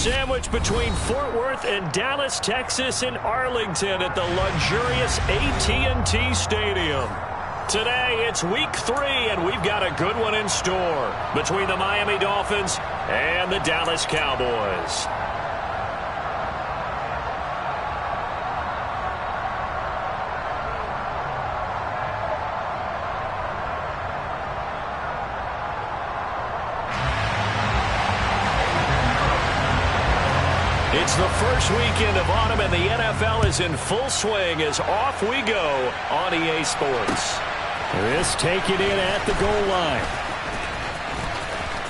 Sandwiched between Fort Worth and Dallas, Texas, and Arlington at the luxurious AT&T Stadium. Today, it's week 3, and we've got a good one in store between the Miami Dolphins and the Dallas Cowboys. It's the first weekend of autumn, and the NFL is in full swing as off we go on EA Sports. This taken in at the goal line.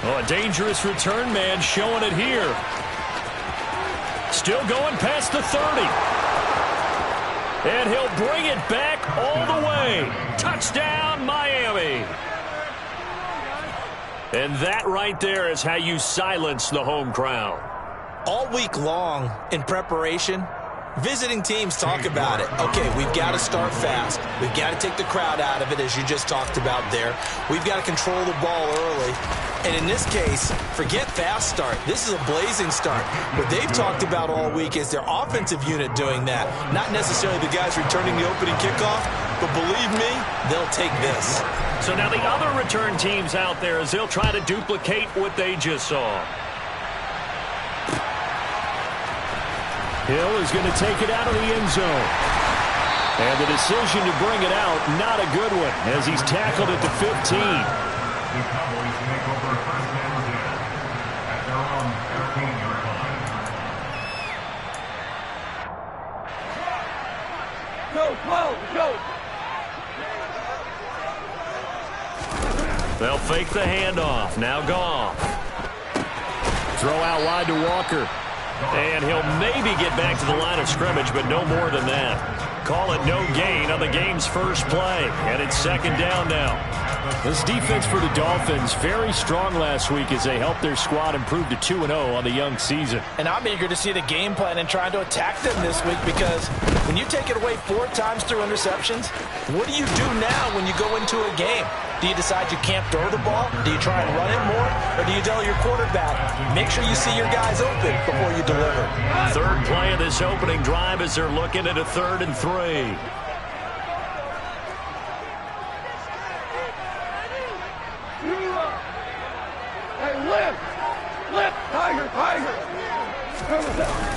Oh, a dangerous return man showing it here. Still going past the 30. And he'll bring it back all the way. Touchdown, Miami. And that right there is how you silence the home crowd. All week long in preparation, visiting teams talk about it. Okay, we've got to start fast. We've got to take the crowd out of it, as you just talked about there. We've got to control the ball early. And in this case, forget fast start. This is a blazing start. What they've talked about all week is their offensive unit doing that. Not necessarily the guys returning the opening kickoff, but believe me, they'll take this. So now the other return teams out there, as they'll try to duplicate what they just saw. Hill is going to take it out of the end zone. And the decision to bring it out, not a good one, as he's tackled at the 15. The Cowboys make over first down at their own 13-yard line. Go, go, go. They'll fake the handoff. Now Goff. Throw out wide to Walker. And he'll maybe get back to the line of scrimmage, but no more than that. Call it no gain on the game's first play. And it's second down now. This defense for the Dolphins, very strong last week as they helped their squad improve to 2-0 on the young season. And I'm eager to see the game plan and trying to attack them this week, because when you take it away 4 times through interceptions, what do you do now when you go into a game? Do you decide you can't throw the ball? Do you try and run it more? Or do you tell your quarterback, make sure you see your guys open before you deliver? Third play of this opening drive as they're looking at a 3rd and 3. Lift, Tiger.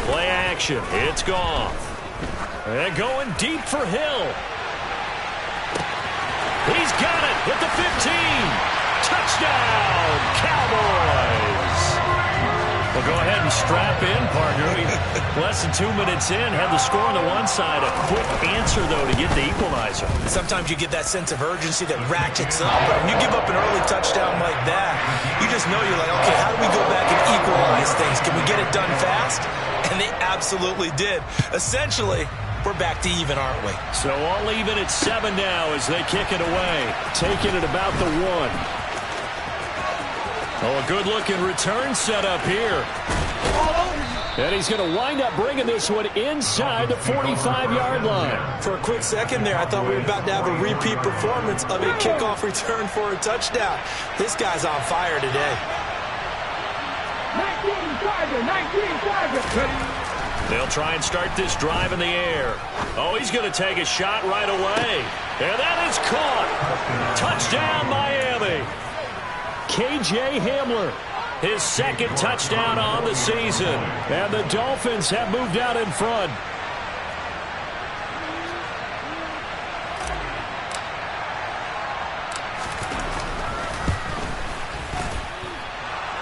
Play action. It's gone. And going deep for Hill. He's got it at the 15. Touchdown, Cowboys. Well, go ahead and strap in, partner. Less than 2 minutes in, had the score on the one side. A quick answer, though, to get the equalizer. Sometimes you get that sense of urgency that ratchets up. But when you give up an early touchdown like that, you just know you're like, okay, how do we go back and equalize things? Can we get it done fast? And they absolutely did. Essentially, we're back to even, aren't we? So all even at 7 now as they kick it away. Taking it about the 1. Oh, a good-looking return set up here. And he's going to wind up bringing this one inside the 45-yard line. For a quick second there, I thought we were about to have a repeat performance of a kickoff return for a touchdown. This guy's on fire today. 19 Tiger. They'll try and start this drive in the air. Oh, he's going to take a shot right away. And that is caught. Touchdown, Miami. K.J. Hamler. His second touchdown on the season. And the Dolphins have moved out in front.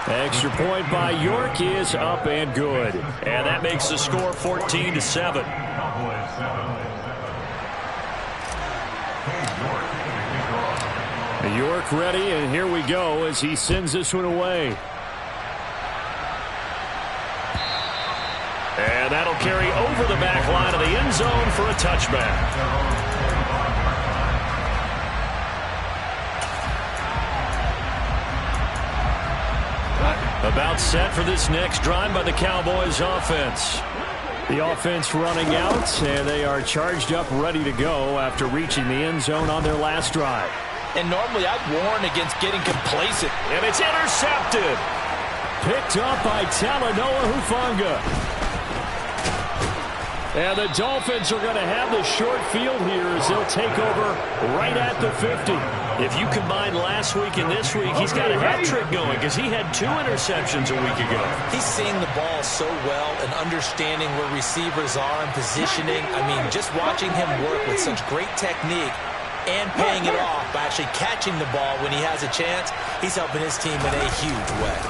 Extra point by York is up and good. And that makes the score 14-7. York ready, and here we go as he sends this one away. And that'll carry over the back line of the end zone for a touchback. About set for this next drive by the Cowboys offense. The offense running out, and they are charged up, ready to go after reaching the end zone on their last drive. And normally I'd warn against getting complacent. And it's intercepted. picked up by Talanoa Hufanga. And the Dolphins are going to have the short field here as they'll take over right at the 50. If you combine last week and this week, he's got a hat trick going because he had 2 interceptions a week ago. He's seeing the ball so well and understanding where receivers are and positioning. I mean, just watching him work with such great technique and paying it off by actually catching the ball when he has a chance, he's helping his team in a huge way.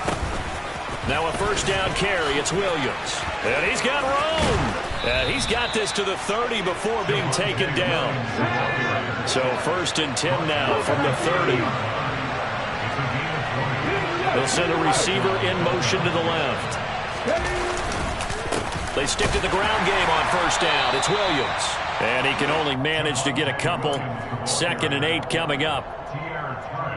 Now a first down carry. It's Williams. And he's got room. And he's got this to the 30 before being taken down. So 1st and 10 now from the 30. They'll send a receiver in motion to the left. They stick to the ground game on first down. It's Williams. And he can only manage to get a couple. 2nd and 8 coming up.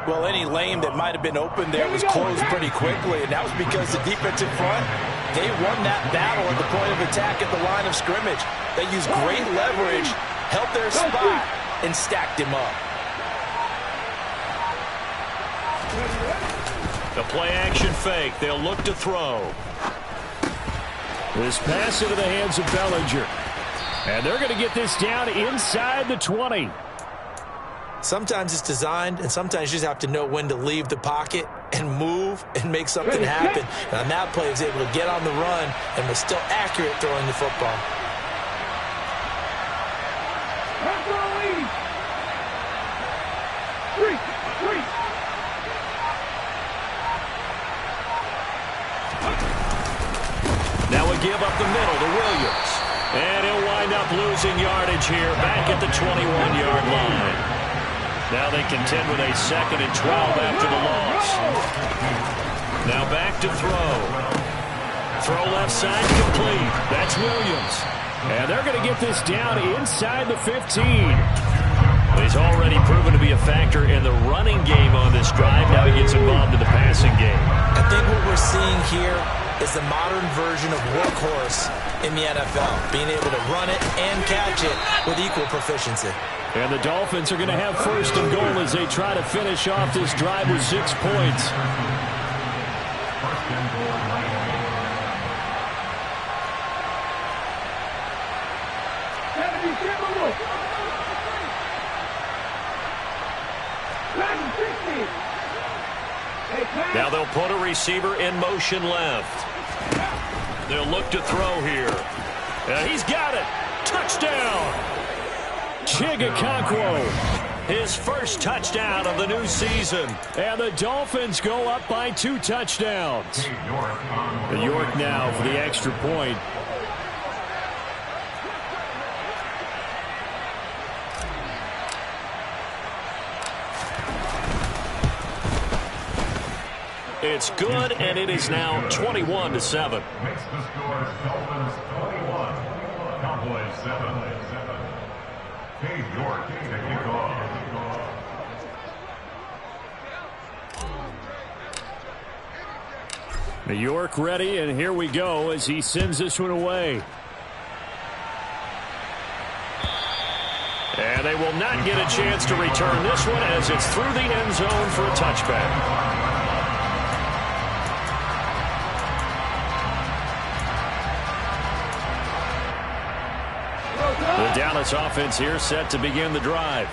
Well, any lane that might have been open there was closed pretty quickly, and that was because the defensive front, they won that battle at the point of attack at the line of scrimmage. They used great leverage, held their spot, and stacked him up. The play-action fake. They'll look to throw. This pass into the hands of Bellinger. And they're going to get this down inside the 20. Sometimes it's designed, and sometimes you just have to know when to leave the pocket and move and make something happen. And on that play, he was able to get on the run and was still accurate throwing the football. Now a give up the middle to Williams. And he'll wind up losing yardage here back at the 21-yard line. Now they contend with a 2nd and 12 after the loss. Now back to throw. Throw left side complete. That's Williams. And they're going to get this down inside the 15. He's already proven to be a factor in the running game on this drive. Now he gets involved in the passing game. I think what we're seeing here is the modern version of workhorse in the NFL, being able to run it and catch it with equal proficiency. And the Dolphins are going to have 1st and goal as they try to finish off this drive with 6 points. Now they'll put a receiver in motion left. They'll look to throw here. And he's got it. Touchdown. Chigakonkwo. His first touchdown of the new season. And the Dolphins go up by 2 touchdowns. York now for the extra point. It's good, and it is now 21-7. Makes the score Dolphins 21, Cowboys 7. Cade York to kick off. York ready, and here we go as he sends this one away. And they will not get a chance to return this one as it's through the end zone for a touchback. The Dallas offense here set to begin the drive.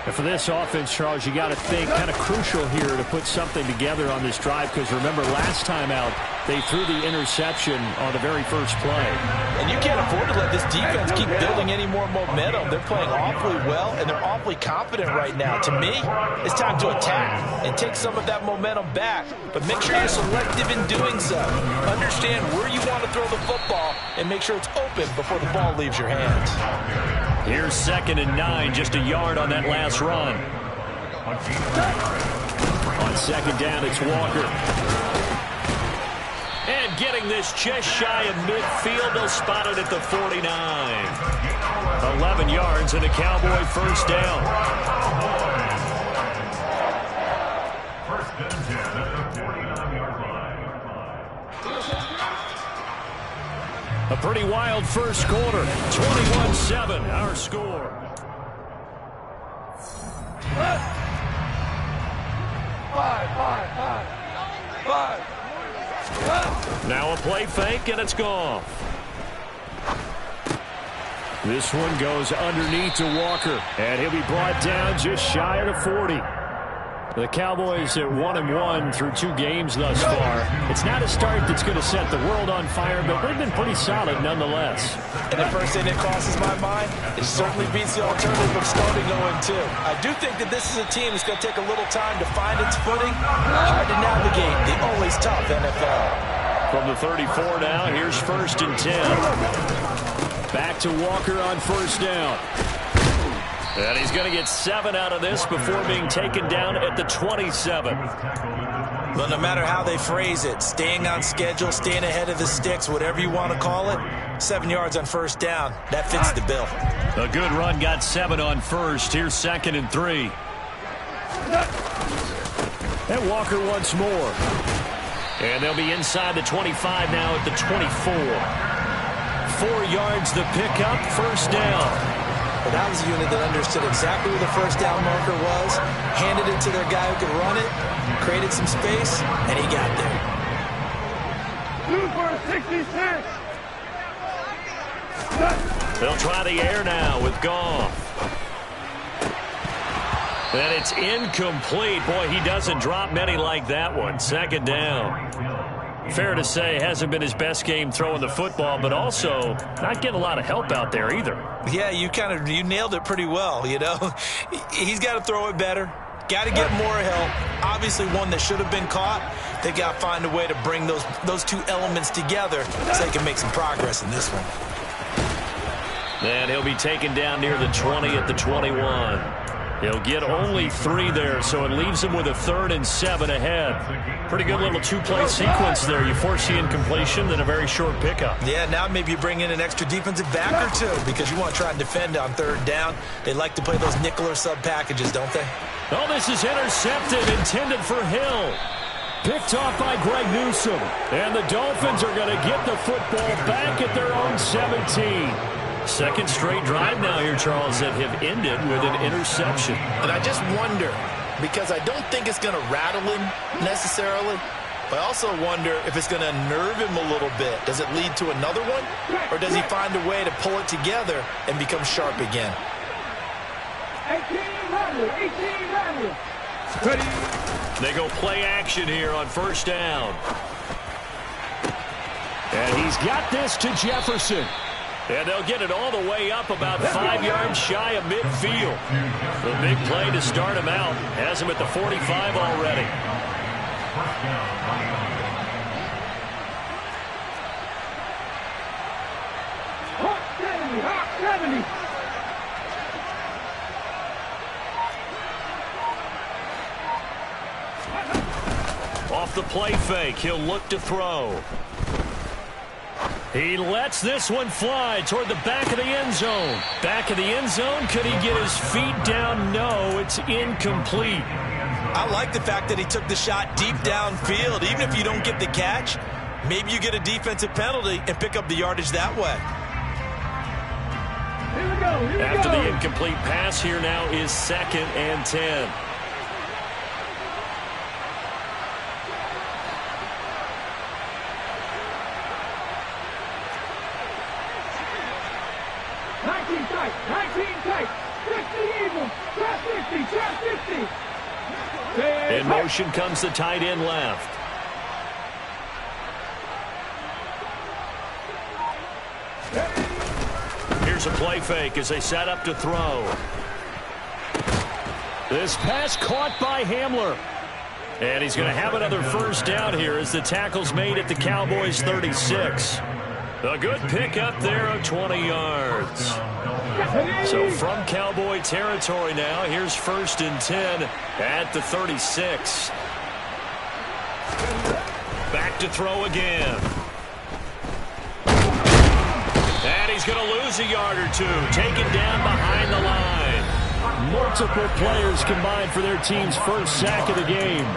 And for this offense, Charles, you got to think kind of crucial here to put something together on this drive because remember last time out they threw the interception on the very first play. And you can't afford to let this defense keep building any more momentum. They're playing awfully well, and they're awfully confident right now. To me, it's time to attack and take some of that momentum back, but make sure you're selective in doing so. Understand where you want to throw the football and make sure it's open before the ball leaves your hands. Here's 2nd and 9, just a yard on that last run. On 2nd down, it's Walker. And getting this just shy of midfield, they'll spot it at the 49. 11 yards and a Cowboy first down. First and 10 at the 49-yard line. A pretty wild first quarter. 21-7, our score. Five. Now a play fake, and it's gone. This one goes underneath to Walker, and he'll be brought down just shy of the 40. The Cowboys at 1-1 through 2 games thus far. It's not a start that's going to set the world on fire, but they've been pretty solid nonetheless. And the first thing that crosses my mind, it certainly beats the alternative of starting 0-2. I do think that this is a team that's going to take a little time to find its footing. Hard to navigate the always tough NFL. From the 34 now, here's 1st and 10. Back to Walker on 1st down. And he's going to get 7 out of this before being taken down at the 27. Well, no matter how they phrase it, staying on schedule, staying ahead of the sticks, whatever you want to call it, 7 yards on 1st down, that fits the bill. A good run got 7 on 1st. Here's 2nd and 3. And Walker once more. And they'll be inside the 25 now at the 24. 4 yards the pickup, 1st down. But that was a unit that understood exactly where the 1st down marker was, handed it to their guy who could run it, created some space, and he got there. Super 66. They'll try the air now with Goff. And it's incomplete. Boy, he doesn't drop many like that one. 2nd down. Fair to say, hasn't been his best game throwing the football, but also not getting a lot of help out there either. Yeah, you nailed it pretty well, you know. He's got to throw it better. Got to get more help. Obviously one that should have been caught. They got to find a way to bring those 2 elements together so they can make some progress in this one. And he'll be taken down near the 20 at the 21. He'll get only 3 there, so it leaves him with a 3rd and 7 ahead. Pretty good little 2-play sequence there. You force the incompletion, then a very short pickup. Yeah, now maybe you bring in an extra defensive back or 2 because you want to try and defend on 3rd down. They like to play those nickel or sub packages, don't they? Oh, this is intercepted, intended for Hill. Picked off by Greg Newsome. And the Dolphins are going to get the football back at their own 17. 2nd straight drive now here, Charles, that have ended with an interception. And I just wonder, because I don't think it's going to rattle him necessarily, but I also wonder if it's going to unnerve him a little bit. Does it lead to another one? Or does he find a way to pull it together and become sharp again? 18 Randall. They go play action here on 1st down. And he's got this to Jefferson. And they'll get it all the way up about 5 yards shy of midfield. The big play to start him out. Has him at the 45 already. Hot 70. Off the play fake, he'll look to throw. He lets this one fly toward the back of the end zone. Back of the end zone, could he get his feet down? No, it's incomplete. I like the fact that he took the shot deep downfield. Even if you don't get the catch, maybe you get a defensive penalty and pick up the yardage that way. Here we go. After the incomplete pass, here now is 2nd and 10. In motion comes the tight end left. Here's a play fake as they set up to throw. This pass caught by Hamler. And he's going to have another 1st down here as the tackle's made at the Cowboys 36. A good pickup there of 20 yards. So from Cowboy territory now, here's 1st and 10 at the 36. Back to throw again. And he's going to lose a yard or 2, taken down behind the line. Multiple players combined for their team's 1st sack of the game.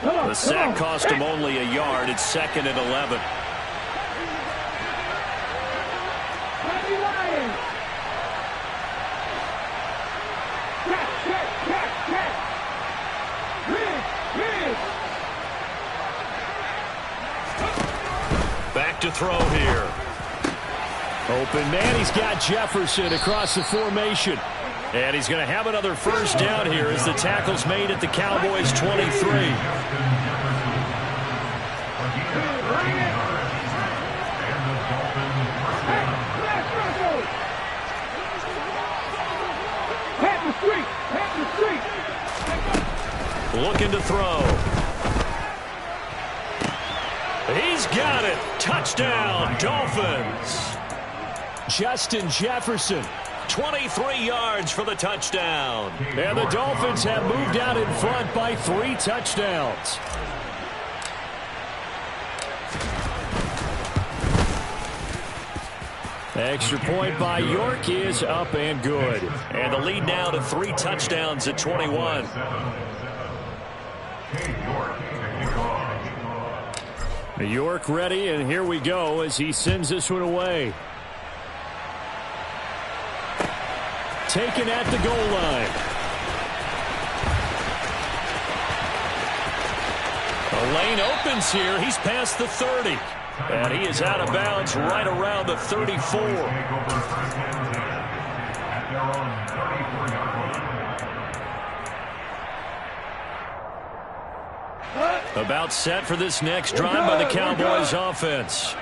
The sack cost him only a yard. It's 2nd and 11. to throw here. Open man, he's got Jefferson across the formation. And he's going to have another first down here as the tackle's made at the Cowboys' 23. Looking to throw. He's got it. Touchdown, Dolphins. Justin Jefferson. 23 yards for the touchdown. And the Dolphins have moved out in front by 3 touchdowns. Extra point by York is up and good. And the lead now to 3 touchdowns at 21. York ready, and here we go as he sends this one away. Taken at the goal line. The lane opens here. He's past the 30. And he is out of bounds right around the 34. About set for this next drive by the Cowboys offense.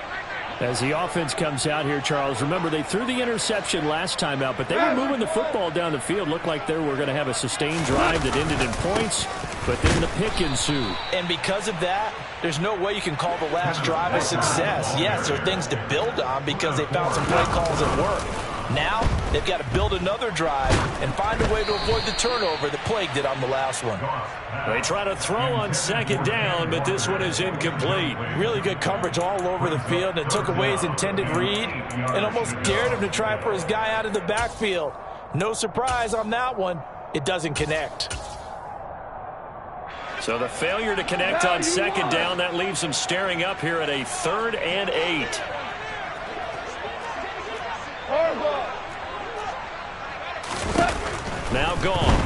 As the offense comes out here, Charles, remember they threw the interception last time out, but they were moving the football down the field. Looked like they were going to have a sustained drive that ended in points, but then the pick ensued. And because of that, there's no way you can call the last drive a success. Yes, there are things to build on because they found some play calls that work. Now, they've got to build another drive and find a way to avoid the turnover that plagued it on the last one. They try to throw on second down, but this one is incomplete. Really good coverage all over the field. It took away his intended read and almost dared him to try for his guy out of the backfield. No surprise on that one. It doesn't connect. So the failure to connect on second down, that leaves them staring up here at a 3rd and 8. Now gone.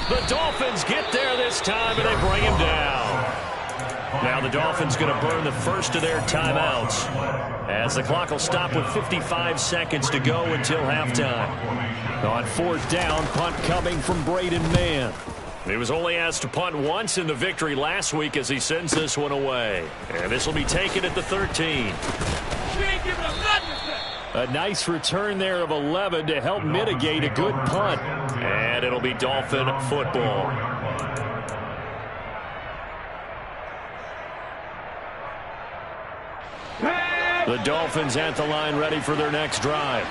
The Dolphins get there this time, and they bring him down. Now the Dolphins going to burn the first of their timeouts as the clock will stop with 55 seconds to go until halftime. On 4th down, punt coming from Braden Mann. He was only asked to punt once in the victory last week as he sends this one away. And this will be taken at the 13. A nice return there of 11 to help mitigate a good punt. And it'll be Dolphin football. The Dolphins at the line ready for their next drive.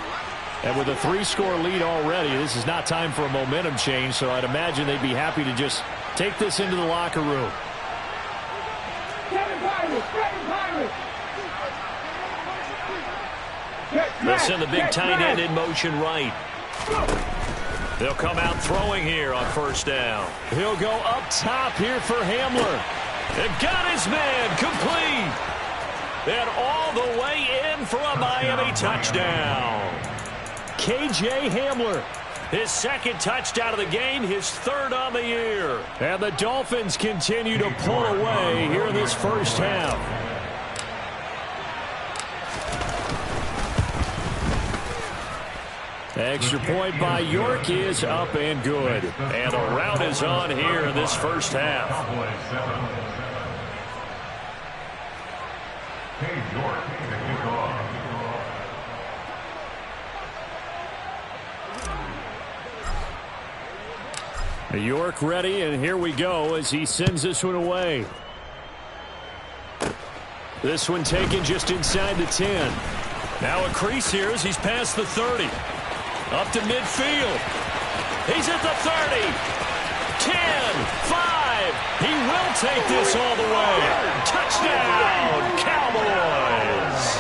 And with a 3-score lead already, this is not time for a momentum change, so I'd imagine they'd be happy to just take this into the locker room. They'll send the big tight end in motion right. They'll come out throwing here on 1st down. He'll go up top here for Hamler. They've got his man complete. And all the way in for a Miami touchdown. K.J. Hamler. His 2nd touchdown of the game, his 3rd on the year. And the Dolphins continue to pull away here in this first half. Extra point by York is up and good. And the route is on here in this first half. York ready, and here we go as he sends this one away. This one taken just inside the 10. Now a crease here as he's past the 30. Up to midfield. He's at the 30. 10, 5. He will take this all the way. Touchdown, Cowboys.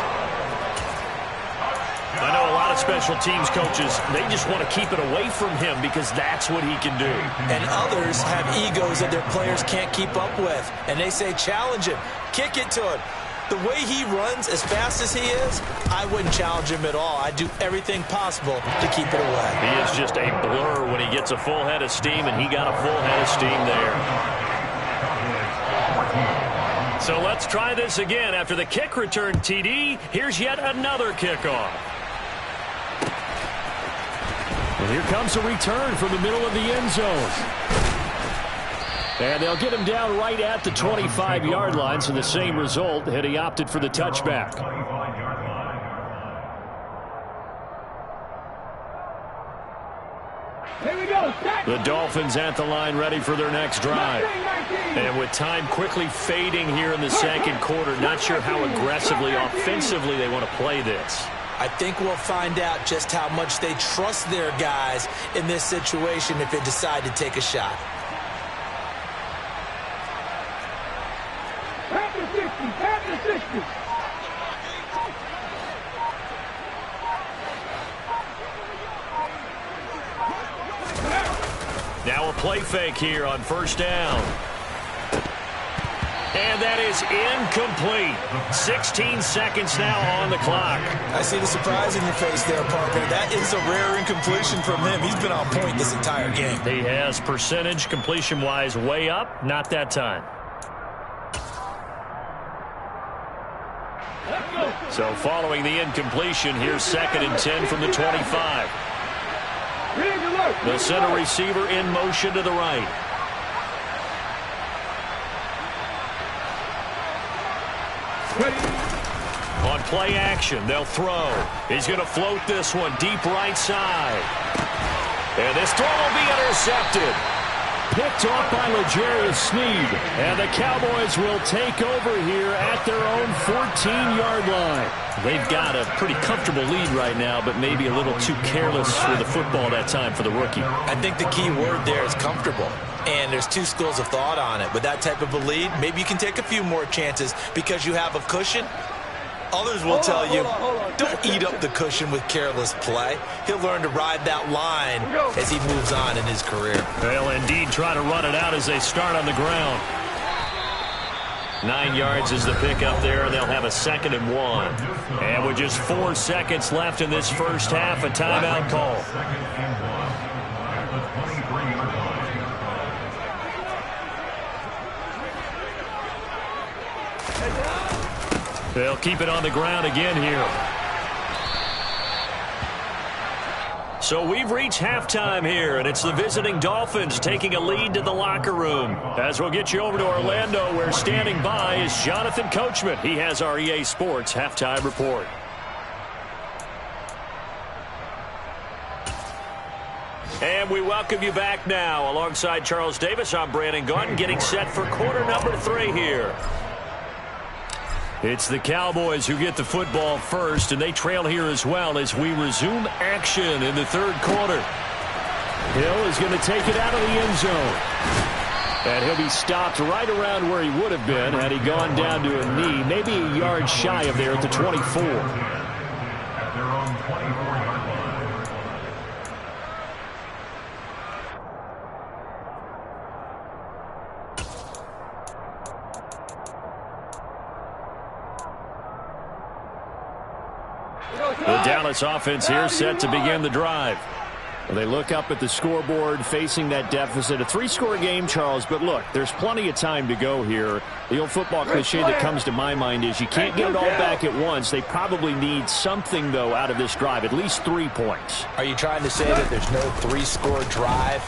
I know a lot of special teams coaches, they just want to keep it away from him because that's what he can do. And others have egos that their players can't keep up with. And they say, challenge him. Kick it to him. The way he runs as fast as he is, I wouldn't challenge him at all. I'd do everything possible to keep it away. He is just a blur when he gets a full head of steam, and he got a full head of steam there. So let's try this again. After the kick return TD, here's yet another kickoff. And here comes a return from the middle of the end zone. And they'll get him down right at the 25-yard line, so the same result had he opted for the touchback. Here we go. The Dolphins at the line ready for their next drive. And with time quickly fading here in the second quarter, not sure how aggressively, offensively they want to play this. I think we'll find out just how much they trust their guys in this situation if they decide to take a shot. Back to 60. Back to 60. Now a play fake here on first down. And that is incomplete. 16 seconds now on the clock. I see the surprise in your face there, Parker. That is a rare incompletion from him. He's been on point this entire game. He has percentage completion-wise way up. Not that time. So following the incompletion, here's 2nd and 10 from the 25. The center receiver in motion to the right. On play action, they'll throw. He's going to float this one deep right side. And this throw will be intercepted. Picked off by L'Jarius Sneed. And the Cowboys will take over here at their own 14-yard line. They've got a pretty comfortable lead right now, but maybe a little too careless with the football that time for the rookie. I think the key word there is comfortable. And there's two schools of thought on it. With that type of a lead, maybe you can take a few more chances because you have a cushion. Others will tell you, don't eat up the cushion with careless play. He'll learn to ride that line as he moves on in his career. They'll indeed try to run it out as they start on the ground. 9 yards is the pickup there, and they'll have a 2nd and 1. And with just 4 seconds left in this first half, a timeout call. They'll keep it on the ground again here. So we've reached halftime here, and it's the visiting Dolphins taking a lead to the locker room. As we'll get you over to Orlando, where standing by is Jonathan Coachman. He has our EA Sports halftime report. And we welcome you back now. Alongside Charles Davis, I'm Brandon Gaudin, getting set for quarter number 3 here. It's the Cowboys who get the football first, and they trail here as well as we resume action in the third quarter. Hill is going to take it out of the end zone. And he'll be stopped right around where he would have been had he gone down to a knee, maybe a yard shy of there at the 24. At their own 24-yard line. The Dallas offense here set to begin the drive. They look up at the scoreboard facing that deficit. A 3-score game, Charles, but look, there's plenty of time to go here. The old football cliche that comes to my mind is you can't get it all back at once. They probably need something, though, out of this drive, at least 3 points. Are you trying to say that there's no 3-score drive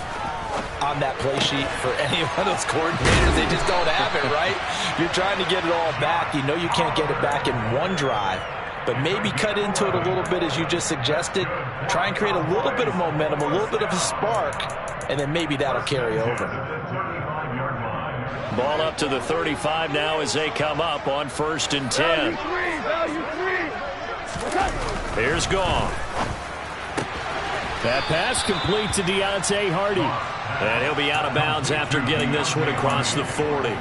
on that play sheet for any of those coordinators? They just don't have it, right? You're trying to get it all back. You know you can't get it back in one drive. But maybe cut into it a little bit as you just suggested. Try and create a little bit of momentum, a little bit of a spark, and then maybe that'll carry over. Ball up to the 35 now as they come up on 1st and 10. Here's Goff. That pass complete to Deontay Hardy. And he'll be out of bounds after getting this one across the 40.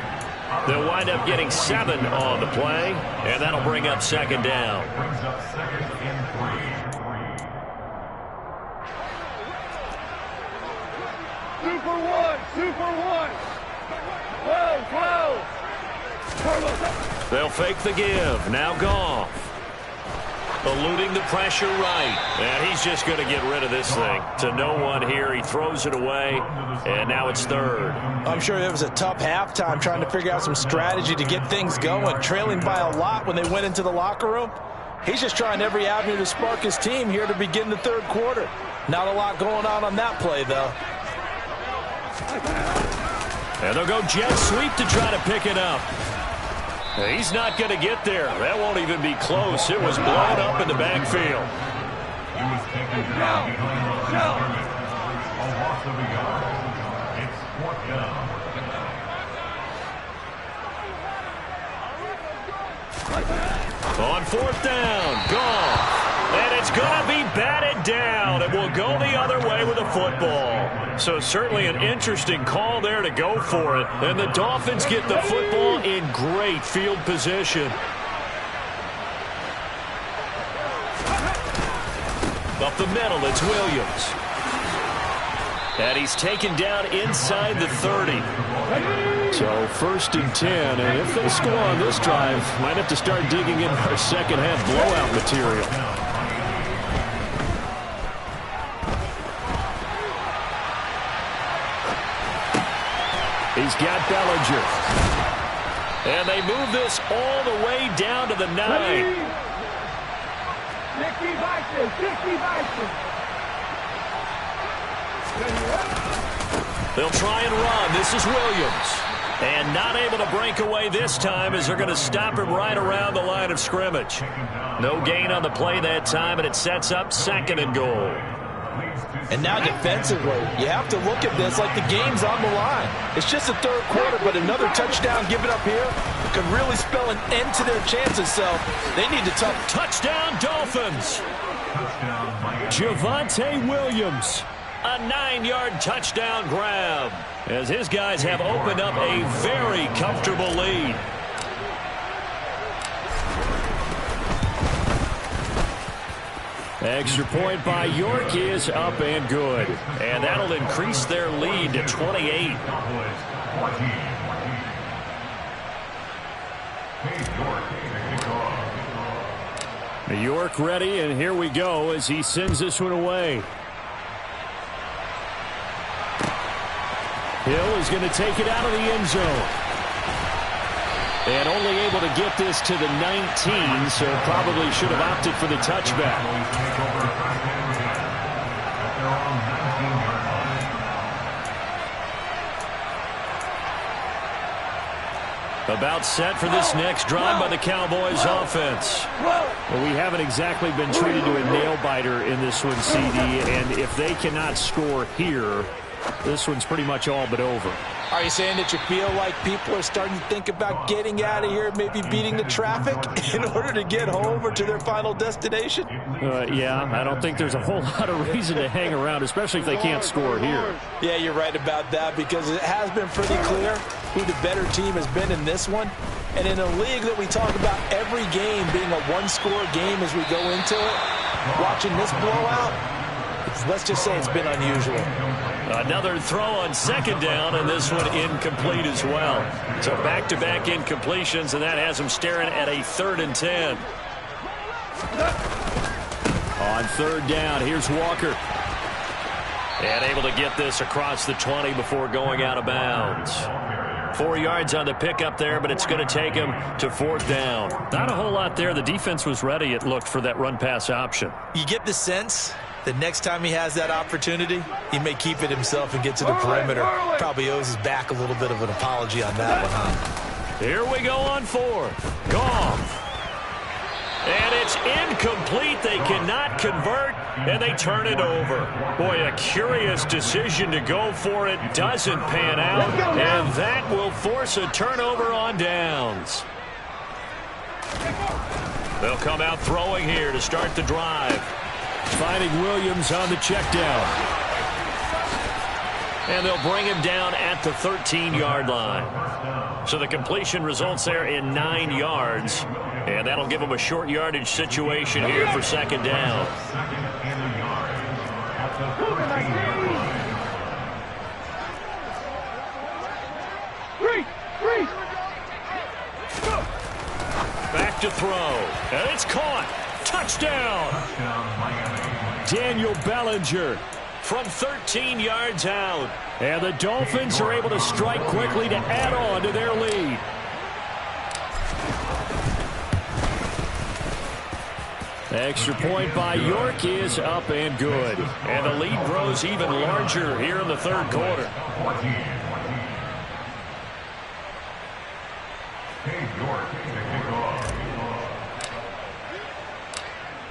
They'll wind up getting 7 on the play, and that'll bring up 2nd down. Brings up 2nd and 3. Super one. 12. They'll fake the give. Now Goff. Eluding the pressure right. And he's just going to get rid of this thing. To no one here. He throws it away. And now it's third. I'm sure it was a tough halftime trying to figure out some strategy to get things going. Trailing by a lot when they went into the locker room. He's just trying every avenue to spark his team here to begin the third quarter. Not a lot going on that play, though. And they'll go jet sweep to try to pick it up. He's not going to get there. That won't even be close. It was blown up in the backfield. He was taken down behind the line of scrimmage. A loss of a yard. It's fourth down. On fourth down, Goff. And it's going to be batted down. It will go the other way with the football. So certainly an interesting call there to go for it. And the Dolphins get the football in great field position. Up the middle, it's Williams. And he's taken down inside the 30. So first and 10, and if they score on this drive, might have to start digging in our second half blowout material. He's got Bellinger. And they move this all the way down to the 9. 60 Vikings. They'll try and run. This is Williams. And not able to break away this time as they're going to stop him right around the line of scrimmage. No gain on the play that time, and it sets up second and goal. And now defensively, you have to look at this like the game's on the line. It's just the third quarter, but another touchdown given up here could really spell an end to their chances, so they need to touchdown Dolphins. Javonte Williams. A 9-yard touchdown grab as his guys have opened up a very comfortable lead. Extra point by York is up and good. And that'll increase their lead to 28. York ready, and here we go as he sends this one away. Hill is going to take it out of the end zone. And only able to get this to the 19, so probably should have opted for the touchback. About set for this next drive by the Cowboys offense. Well, we haven't exactly been treated to a nail-biter in this one, CD, and if they cannot score here, this one's pretty much all but over. Are you saying that you feel like people are starting to think about getting out of here, maybe beating the traffic in order to get home or to their final destination? Yeah, I don't think there's a whole lot of reason to hang around, especially if they can't score here. Yeah, you're right about that because it has been pretty clear who the better team has been in this one. And in a league that we talk about every game being a one-score game as we go into it, watching this blowout, let's just say it's been unusual. Another throw on second down, and this one incomplete as well. So back-to-back incompletions, and that has them staring at a 3rd and 10. On third down, here's Walker. And able to get this across the 20 before going out of bounds. 4 yards on the pickup there, but it's going to take him to 4th down. Not a whole lot there. The defense was ready, it looked, for that run-pass option. You get the sense that next time he has that opportunity, he may keep it himself and get to the perimeter. Probably owes his back a little bit of an apology on that one, huh? Here we go on 4th. Goff. And it's incomplete. They cannot convert, and they turn it over. Boy, a curious decision to go for it. Doesn't pan out, and that will force a turnover on downs. They'll come out throwing here to start the drive. Finding Williams on the check down. And they'll bring him down at the 13-yard line. So the completion results there in 9 yards. And that'll give him a short yardage situation here for second down. Back to throw. And it's caught. Touchdown! Daniel Bellinger. From 13 yards out. And the Dolphins are able to strike quickly to add on to their lead. Extra point by York is up and good. And the lead grows even larger here in the third quarter.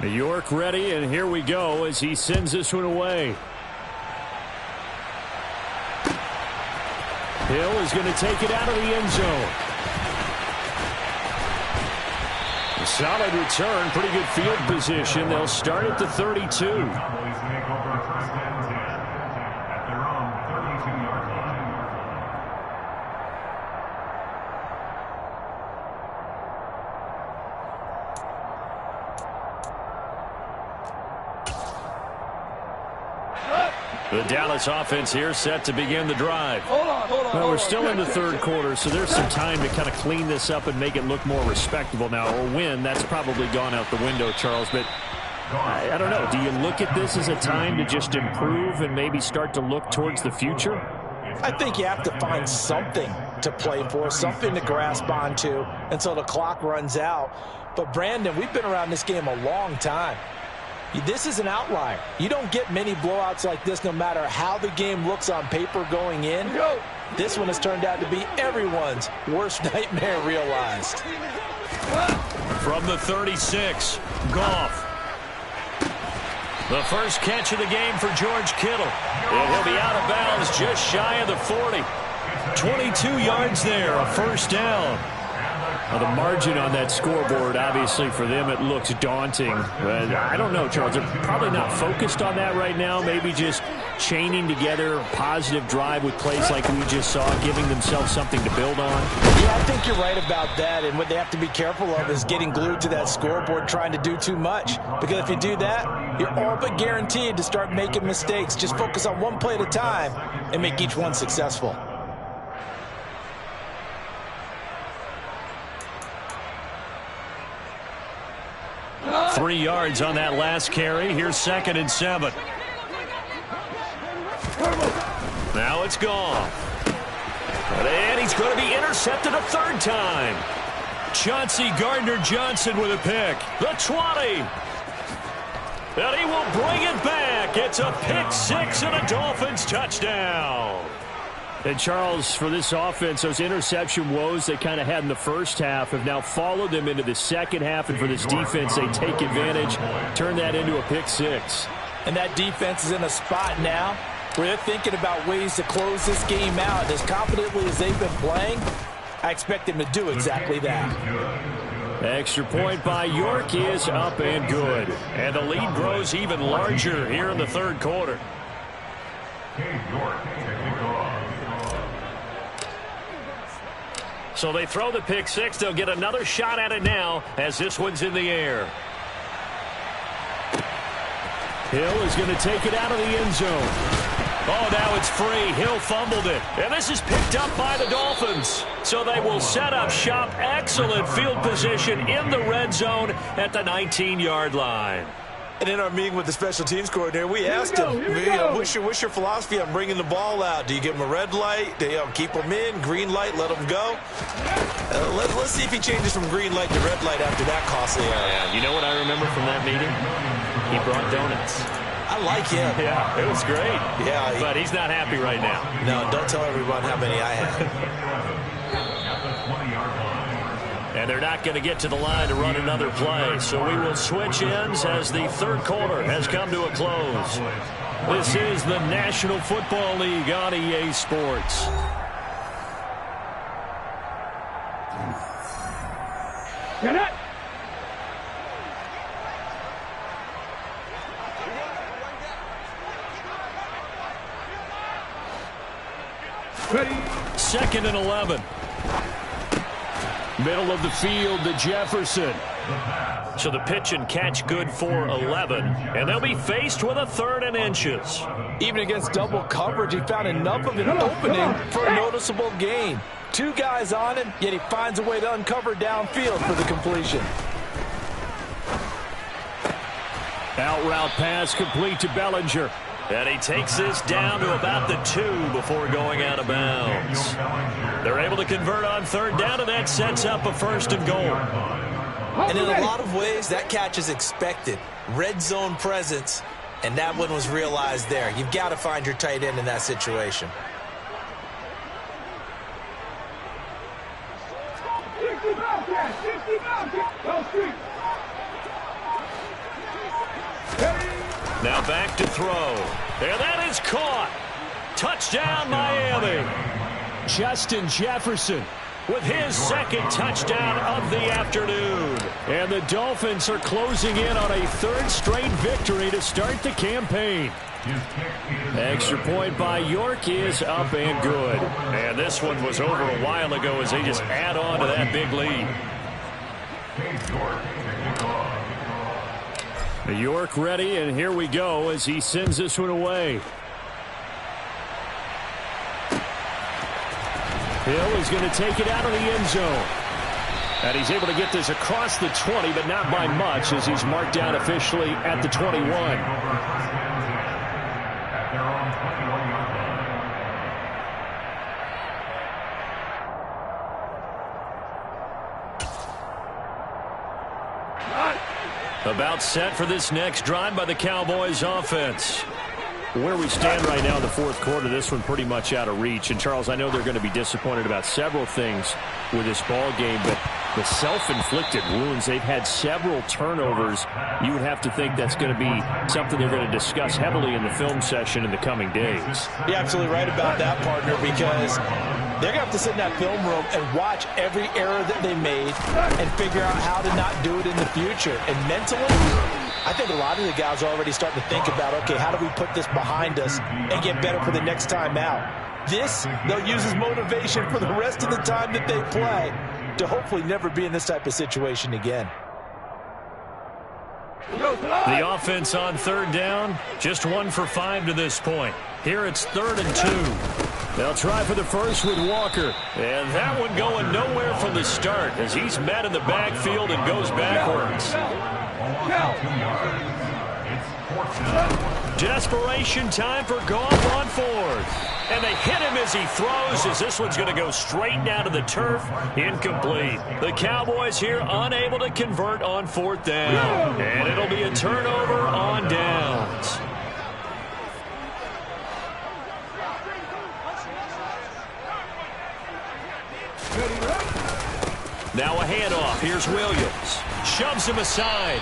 York ready, and here we go as he sends this one away. Hill is going to take it out of the end zone. A solid return, pretty good field position. They'll start at the 32. The Dallas offense here set to begin the drive. Well, we're still in the third quarter, so there's some time to kind of clean this up and make it look more respectable now. Or win, that's probably gone out the window, Charles. But I don't know. Do you look at this as a time to just improve and maybe start to look towards the future? I think you have to find something to play for, something to grasp onto until the clock runs out. But, Brandon, we've been around this game a long time. This is an outlier. You don't get many blowouts like this no matter how the game looks on paper going in. This one has turned out to be everyone's worst nightmare realized. From the 36, Goff. The first catch of the game for George Kittle. And he'll be out of bounds just shy of the 40. 22 yards there, a first down. Well, the margin on that scoreboard, obviously, for them, it looks daunting. But I don't know, Charles. They're probably not focused on that right now. Maybe just chaining together a positive drive with plays like we just saw, giving themselves something to build on. Yeah, I think you're right about that. And what they have to be careful of is getting glued to that scoreboard, trying to do too much. Because if you do that, you're all but guaranteed to start making mistakes. Just focus on one play at a time and make each one successful. Three yards on that last carry. Here's 2nd and 7. Now it's gone. And he's going to be intercepted a third time. Chauncey Gardner-Johnson with a pick. The 20. And he will bring it back. It's a pick six and a Dolphins touchdown. And, Charles, for this offense, those interception woes they kind of had in the first half have now followed them into the second half. And for this defense, they take advantage, turn that into a pick six. And that defense is in a spot now where they're thinking about ways to close this game out. As confidently as they've been playing, I expect them to do exactly that. Extra point by York is up and good. And the lead grows even larger here in the third quarter. So they throw the pick six. They'll get another shot at it now as this one's in the air. Hill is going to take it out of the end zone. Oh, now it's free. Hill fumbled it. And this is picked up by the Dolphins. So they will set up shop. Excellent field position in the red zone at the 19-yard line. And in our meeting with the special teams coordinator, we asked him, what's your philosophy on bringing the ball out? Do you give him a red light? Do you keep them in? Green light, let them go? Let's see if he changes from green light to red light after that costly error. Yeah, you know what I remember from that meeting? He brought donuts. I like him. Yeah, it was great. Yeah, but he's not happy right now. No, don't tell everyone how many I have. And they're not going to get to the line to run another play. So we will switch ends as the third quarter has come to a close. This is the National Football League on EA Sports. Get it! Ready? 2nd and 11. Middle of the field to Jefferson. So the pitch and catch good for 11. And they'll be faced with a 3rd and inches. Even against double coverage, he found enough of an opening for a noticeable gain. 2 guys on him, yet he finds a way to uncover downfield for the completion. Out route pass complete to Bellinger. And he takes this down to about the 2 before going out of bounds. They're able to convert on third down, and that sets up a 1st and goal. And in a lot of ways, that catch is expected. Red zone presence, and that one was realized there. You've got to find your tight end in that situation. Now back to throw. And that is caught. Touchdown, Miami. Justin Jefferson With his 2nd touchdown of the afternoon. And the Dolphins are closing in on a 3rd straight victory to start the campaign. Extra point by York is up and good. And this one was over a while ago as they just add on to that big lead. York ready, and here we go as he sends this one away. Hill is going to take it out of the end zone. And he's able to get this across the 20, but not by much as he's marked down officially at the 21. About set for this next drive by the Cowboys offense. Where we stand right now in the 4th quarter, this one pretty much out of reach. And, Charles, I know they're going to be disappointed about several things with this ball game, but the self-inflicted wounds, they've had several turnovers. You would have to think that's going to be something they're going to discuss heavily in the film session in the coming days. You're absolutely right about that, partner, because they're going to have to sit in that film room and watch every error that they made and figure out how to not do it in the future. And mentally, I think a lot of the guys are already starting to think about, okay, how do we put this behind us and get better for the next time out? This, they'll use as motivation for the rest of the time that they play to hopefully never be in this type of situation again. The offense on 3rd down, just 1 for 5 to this point. Here it's 3rd and 2. They'll try for the first with Walker. And that one going nowhere from the start as he's met in the backfield and goes backwards. Desperation time for Goff on 4th. And they hit him as he throws as this one's going to go straight down to the turf. Incomplete. The Cowboys here unable to convert on 4th down. And it'll be a turnover on downs. Now a handoff. Here's Williams. Shoves him aside.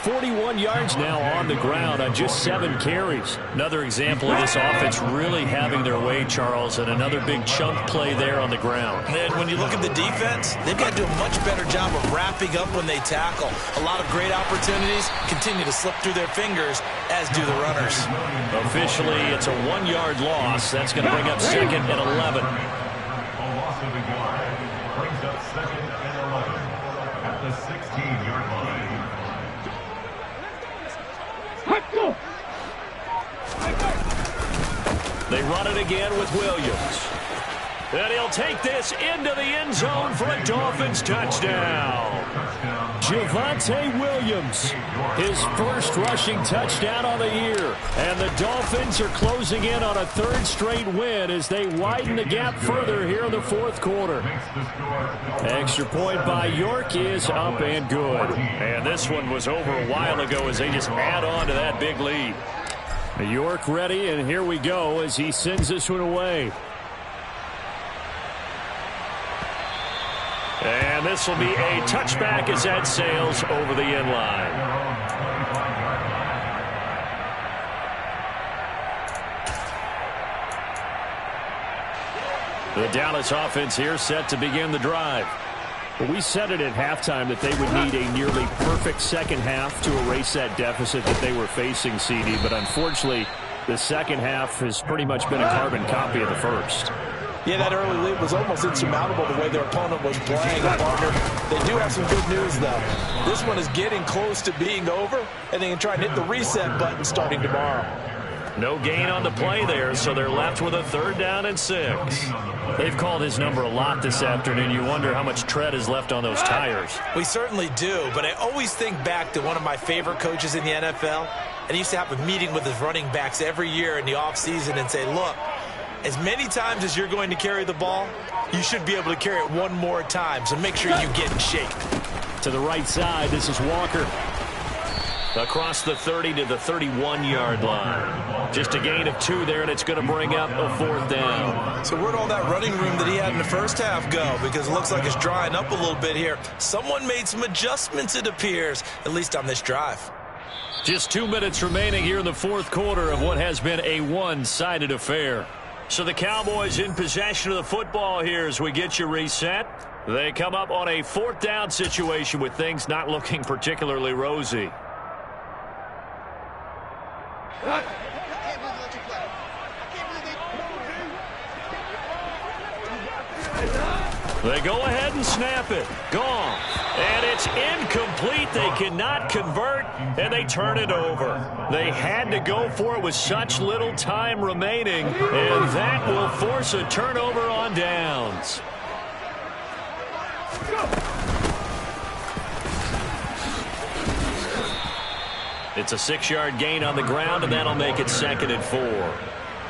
41 yards now on the ground on just 7 carries. Another example of this offense really having their way, Charles, and another big chunk play there on the ground. And when you look at the defense, they've got to do a much better job of wrapping up when they tackle. A lot of great opportunities continue to slip through their fingers, as do the runners. Officially, it's a 1-yard loss. That's going to bring up 2nd and 11. A loss of a yard brings up 2nd and 11 at the 16-yard line. They run it again with Williams. And he'll take this into the end zone for a Dolphins touchdown. Javonte Williams, his 1st rushing touchdown on the year. And the Dolphins are closing in on a 3rd straight win as they widen the gap further here in the 4th quarter. Extra point by York is up and good. And this one was over a while ago as they just add on to that big lead. York ready, and here we go as he sends this one away. And this will be a touchback as that sails over the end line. The Dallas offense here set to begin the drive. Well, we said it at halftime that they would need a nearly perfect second half to erase that deficit that they were facing, CD. But unfortunately, the second half has pretty much been a carbon copy of the first. Yeah, that early lead was almost insurmountable the way their opponent was playing, partner. They do have some good news, though. This one is getting close to being over, and they can try and hit the reset button starting tomorrow. No gain on the play there, so they're left with a 3rd down and 6. They've called his number a lot this afternoon. You wonder how much tread is left on those tires. We certainly do, but I always think back to one of my favorite coaches in the NFL. And he used to have a meeting with his running backs every year in the offseason and say, look, as many times as you're going to carry the ball, you should be able to carry it one more time, so make sure you get in shape. To the right side, this is Walker. Across the 30 to the 31-yard line. Just a gain of 2 there, and it's going to bring up a 4th down. So where'd all that running room that he had in the first half go? Because it looks like it's drying up a little bit here. Someone made some adjustments, it appears, at least on this drive. Just 2 minutes remaining here in the 4th quarter of what has been a one-sided affair. So the Cowboys in possession of the football here as we get you reset. They come up on a 4th down situation with things not looking particularly rosy. They go ahead and snap it. Gone. And it's incomplete. They cannot convert, and they turn it over. They had to go for it with such little time remaining, and that will force a turnover on downs. It's a 6-yard gain on the ground, and that'll make it 2nd and 4.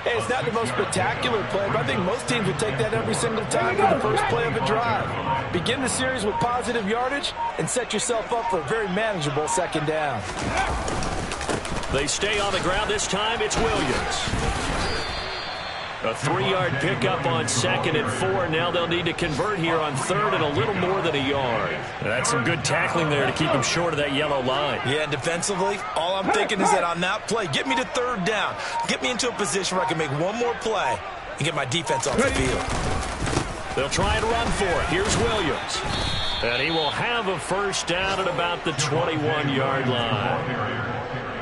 Hey, it's not the most spectacular play, but I think most teams would take that every single time for the first play of a drive. Begin the series with positive yardage and set yourself up for a very manageable 2nd down. They stay on the ground. This time it's Williams. A 3-yard pickup on 2nd and 4. Now they'll need to convert here on 3rd and a little more than a yard. That's some good tackling there to keep him short of that yellow line. Yeah, and defensively, all I'm thinking is that on that play, get me to 3rd down. Get me into a position where I can make one more play and get my defense off the field. They'll try and run for it. Here's Williams. And he will have a 1st down at about the 21-yard line.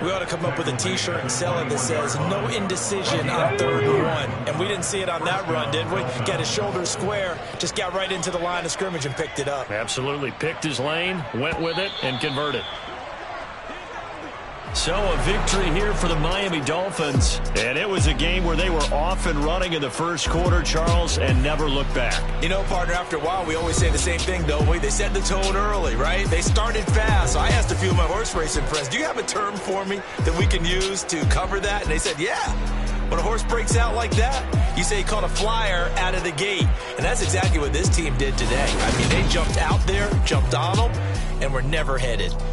We ought to come up with a T-shirt and sell it that says, no indecision on 3rd and 1. And we didn't see it on that run, did we? Got his shoulders square, just got right into the line of scrimmage and picked it up. Absolutely. Picked his lane, went with it, and converted. So a victory here for the Miami Dolphins. And it was a game where they were off and running in the 1st quarter, Charles, and never looked back. You know, partner, after a while, we always say the same thing, don't we? They set the tone early, right? They started fast. So I asked a few of my horse racing friends, do you have a term for me that we can use to cover that? And they said, yeah. When a horse breaks out like that, you say he caught a flyer out of the gate. And that's exactly what this team did today. I mean, they jumped out there, jumped on them, and were never headed.